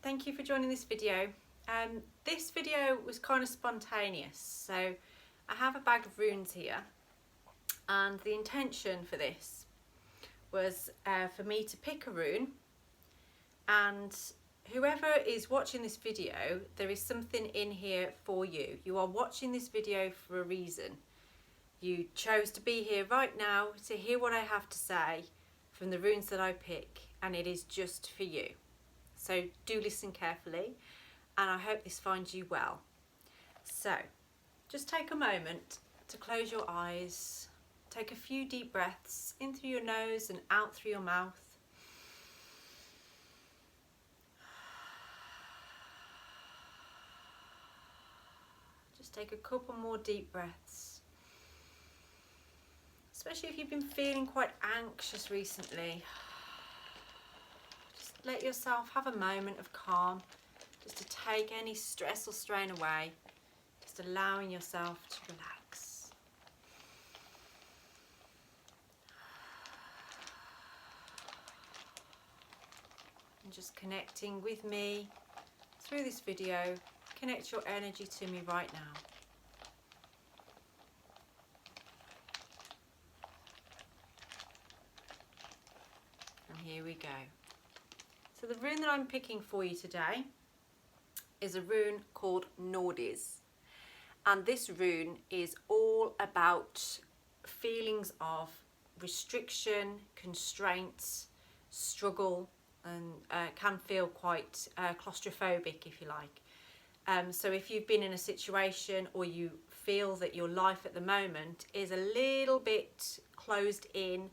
thank you for joining this video. This video was kind of spontaneous, so I have a bag of runes here, and the intention for this was for me to pick a rune, and whoever is watching this video, there is something in here for you. You are watching this video for a reason. You chose to be here right now to hear what I have to say from the runes that I pick, and it is just for you. So do listen carefully, and I hope this finds you well. So just take a moment to close your eyes, take a few deep breaths in through your nose and out through your mouth. Just take a couple more deep breaths. Especially if you've been feeling quite anxious recently. Just let yourself have a moment of calm, just to take any stress or strain away, just allowing yourself to relax. And just connecting with me through this video, connect your energy to me right now. Here we go. So the rune that I'm picking for you today is a rune called Nordies, and this rune is all about feelings of restriction, constraints, struggle, and can feel quite claustrophobic, if you like. So if you've been in a situation or you feel that your life at the moment is a little bit closed in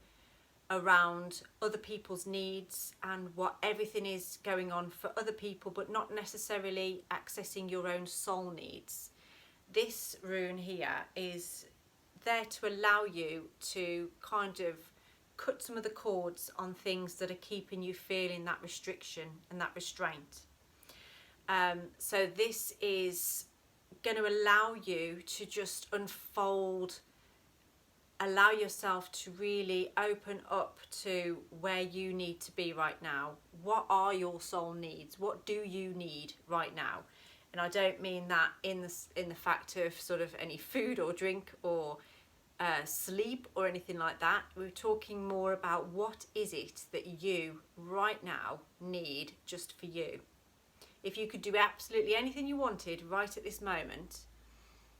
around other people's needs and what everything is going on for other people, but not necessarily accessing your own soul needs, this rune here is there to allow you to kind of cut some of the cords on things that are keeping you feeling that restriction and that restraint. So this is going to allow you to just unfold, allow yourself to really open up to where you need to be right now. What are your soul needs? What do you need right now? And I don't mean that in the fact of sort of any food or drink or sleep or anything like that. We're talking more about what is it that you right now need just for you. If you could do absolutely anything you wanted right at this moment,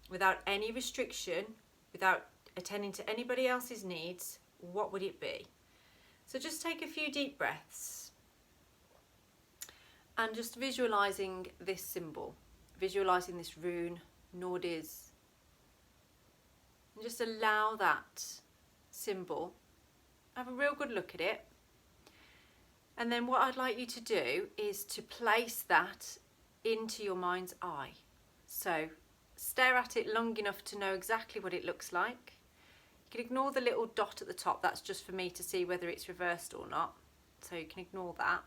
without any restriction, without attending to anybody else's needs, what would it be? So just take a few deep breaths and just visualizing this symbol, visualizing this rune, Nordies, and just allow that symbol, have a real good look at it. And then what I'd like you to do is to place that into your mind's eye. So stare at it long enough to know exactly what it looks like. You can ignore the little dot at the top, that's just for me to see whether it's reversed or not. So you can ignore that.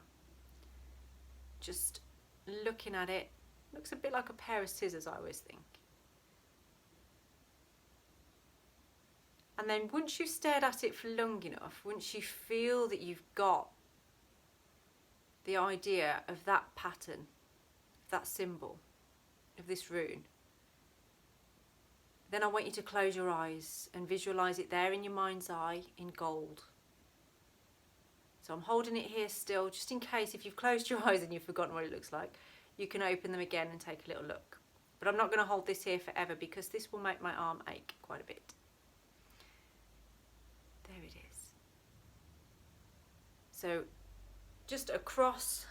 Just looking at it, looks a bit like a pair of scissors, I always think. And then once you've stared at it for long enough, once you feel that you've got the idea of that pattern, that symbol, of this rune, then I want you to close your eyes and visualise it there in your mind's eye in gold. So I'm holding it here still, just in case if you've closed your eyes and you've forgotten what it looks like, you can open them again and take a little look. But I'm not going to hold this here forever because this will make my arm ache quite a bit. There it is. So just a cross,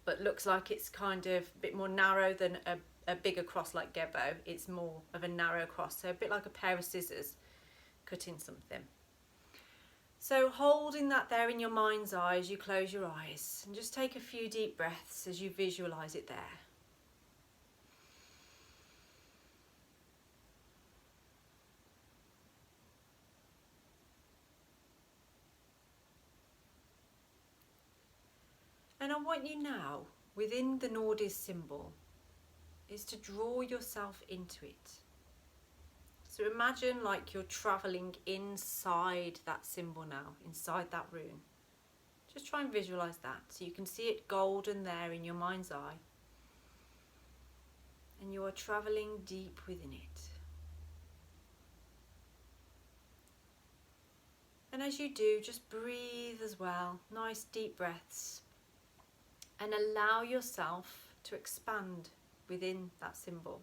but looks like it's kind of a bit more narrow than a bigger cross like Gebo. It's more of a narrow cross, so a bit like a pair of scissors cutting something. So holding that there in your mind's eye as you close your eyes, and just take a few deep breaths as you visualise it there. And I want you now, within the Nordies symbol, is to draw yourself into it. So imagine like you're travelling inside that symbol now, inside that rune. Just try and visualise that so you can see it golden there in your mind's eye. And you are travelling deep within it. And as you do, just breathe as well, nice deep breaths, and allow yourself to expand within that symbol.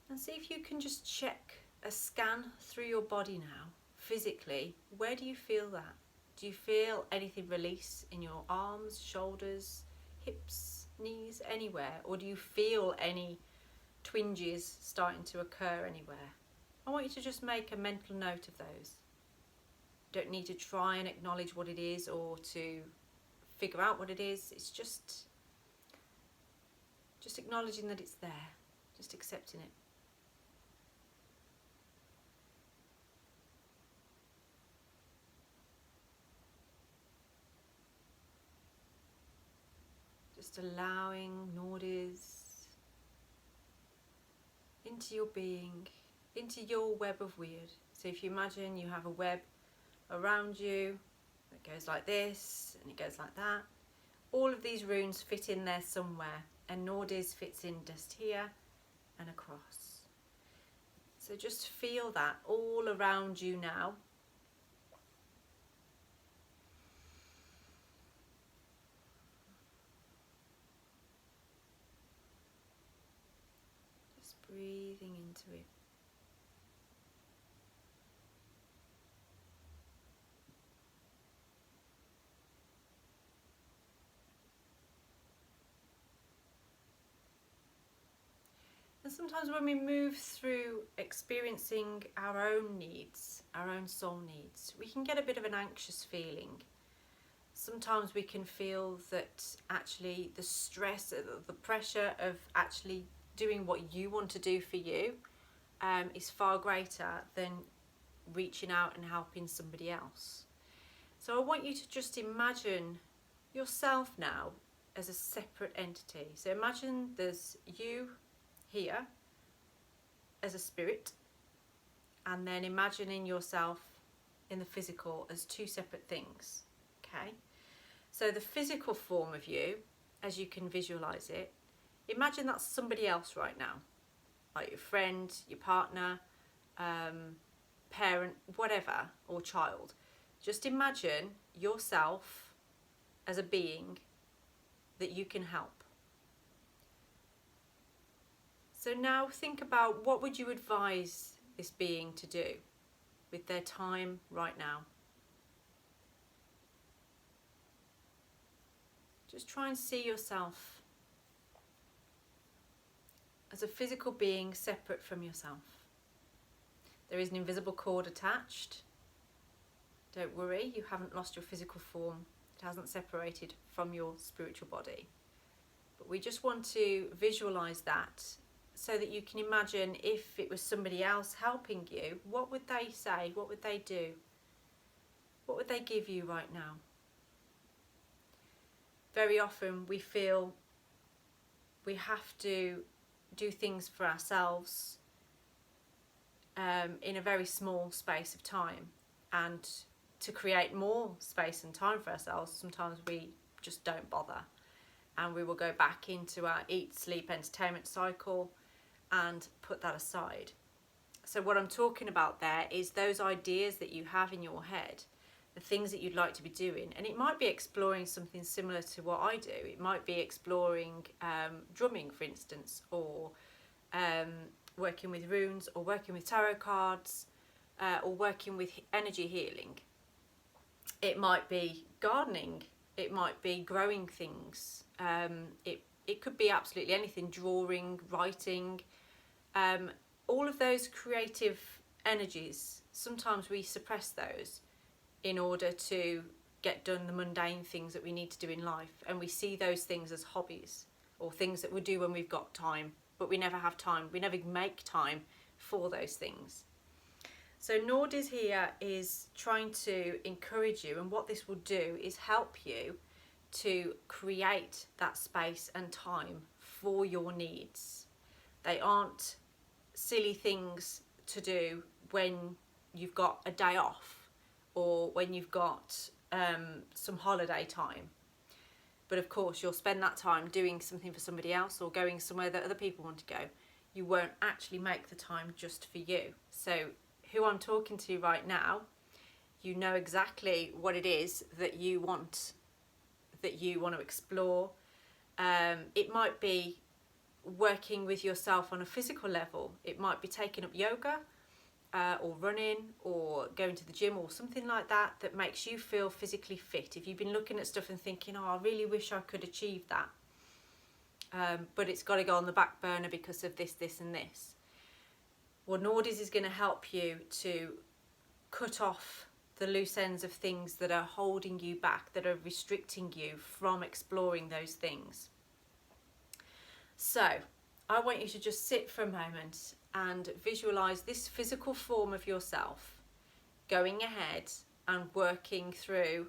And see if you can just check a scan through your body now, physically. Where do you feel that? Do you feel anything release in your arms, shoulders, hips, knees, anywhere? Or do you feel any twinges starting to occur anywhere? I want you to just make a mental note of those. You don't need to try and acknowledge what it is or to figure out what it is. It's just acknowledging that it's there, just accepting it. Just allowing Nordis into your being, into your web of weird. So if you imagine you have a web around you that goes like this and it goes like that, all of these runes fit in there somewhere, and Nordis fits in just here and across. So just feel that all around you now. Just breathing into it. And sometimes when we move through experiencing our own needs, our own soul needs, we can get a bit of an anxious feeling. Sometimes we can feel that actually the stress, the pressure of actually doing what you want to do for you is far greater than reaching out and helping somebody else. So I want you to just imagine yourself now as a separate entity. So imagine there's you here as a spirit, and then imagining yourself in the physical as two separate things. Okay, so the physical form of you, as you can visualize it, imagine that's somebody else right now, like your friend, your partner, parent, whatever, or child. Just imagine yourself as a being that you can help. So now think about, what would you advise this being to do with their time right now? Just try and see yourself as a physical being separate from yourself. There is an invisible cord attached. Don't worry, you haven't lost your physical form. It hasn't separated from your spiritual body. But we just want to visualize that, so that you can imagine if it was somebody else helping you, what would they say? What would they do? What would they give you right now? Very often we feel we have to do things for ourselves in a very small space of time, and to create more space and time for ourselves, sometimes we just don't bother, and we will go back into our eat, sleep, entertainment cycle and put that aside. So what I'm talking about there is those ideas that you have in your head, the things that you'd like to be doing. And it might be exploring something similar to what I do. It might be exploring drumming, for instance, or working with runes, or working with tarot cards, or working with energy healing. It might be gardening. It might be growing things. It could be absolutely anything, drawing, writing, all of those creative energies. Sometimes we suppress those in order to get done the mundane things that we need to do in life, and we see those things as hobbies or things that we do when we've got time, but we never have time, we never make time for those things. So Nordis here is trying to encourage you, and what this will do is help you to create that space and time for your needs. They aren't silly things to do when you've got a day off, or when you've got some holiday time. But of course, you'll spend that time doing something for somebody else or going somewhere that other people want to go. You won't actually make the time just for you. So who I'm talking to right now, you know exactly what it is that you want to explore. It might be working with yourself on a physical level. It might be taking up yoga or running or going to the gym or something like that that makes you feel physically fit. If you've been looking at stuff and thinking, oh, I really wish I could achieve that, but it's got to go on the back burner because of this, this and this. Well, Nordies is going to help you to cut off the loose ends of things that are holding you back, that are restricting you from exploring those things. So I want you to just sit for a moment and visualize this physical form of yourself going ahead and working through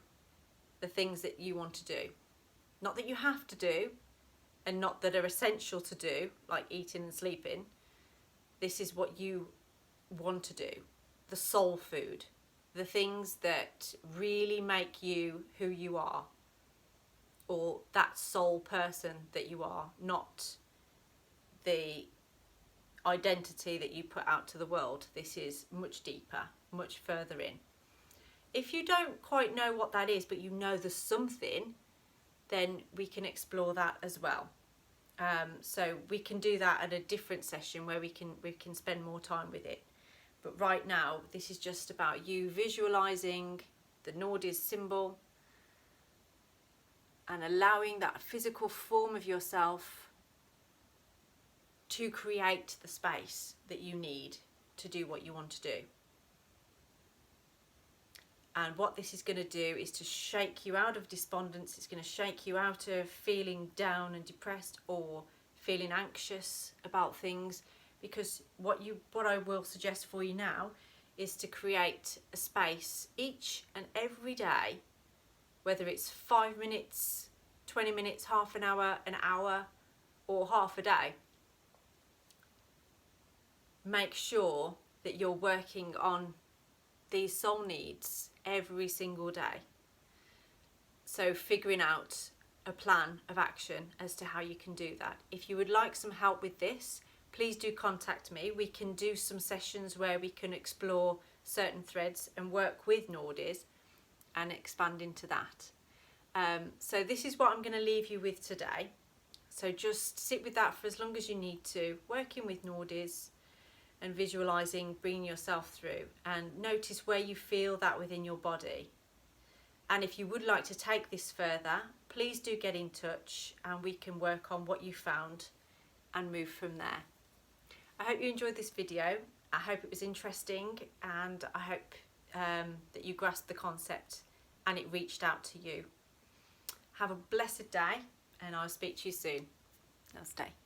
the things that you want to do. Not that you have to do, and not that are essential to do, like eating and sleeping. This is what you want to do. The soul food. The things that really make you who you are. Or that soul person that you are, not the identity that you put out to the world. This is much deeper, much further in. If you don't quite know what that is, but you know there's something, then we can explore that as well. So we can do that at a different session where we can spend more time with it. But right now, this is just about you visualizing the Nordies symbol and allowing that physical form of yourself to create the space that you need to do what you want to do. And what this is going to do is to shake you out of despondence. It's going to shake you out of feeling down and depressed or feeling anxious about things, because what I will suggest for you now is to create a space each and every day, whether it's 5 minutes, 20 minutes, half an hour, or half a day. Make sure that you're working on these soul needs every single day. So figuring out a plan of action as to how you can do that. If you would like some help with this, please do contact me. We can do some sessions where we can explore certain threads and work with Nordies and expand into that. So this is what I'm going to leave you with today. So just sit with that for as long as you need to, working with Nordies and visualizing, bringing yourself through, and notice where you feel that within your body. And if you would like to take this further, please do get in touch and we can work on what you found and move from there. I hope you enjoyed this video. I hope it was interesting, and I hope that you grasped the concept and it reached out to you. Have a blessed day, and I'll speak to you soon. Namaste.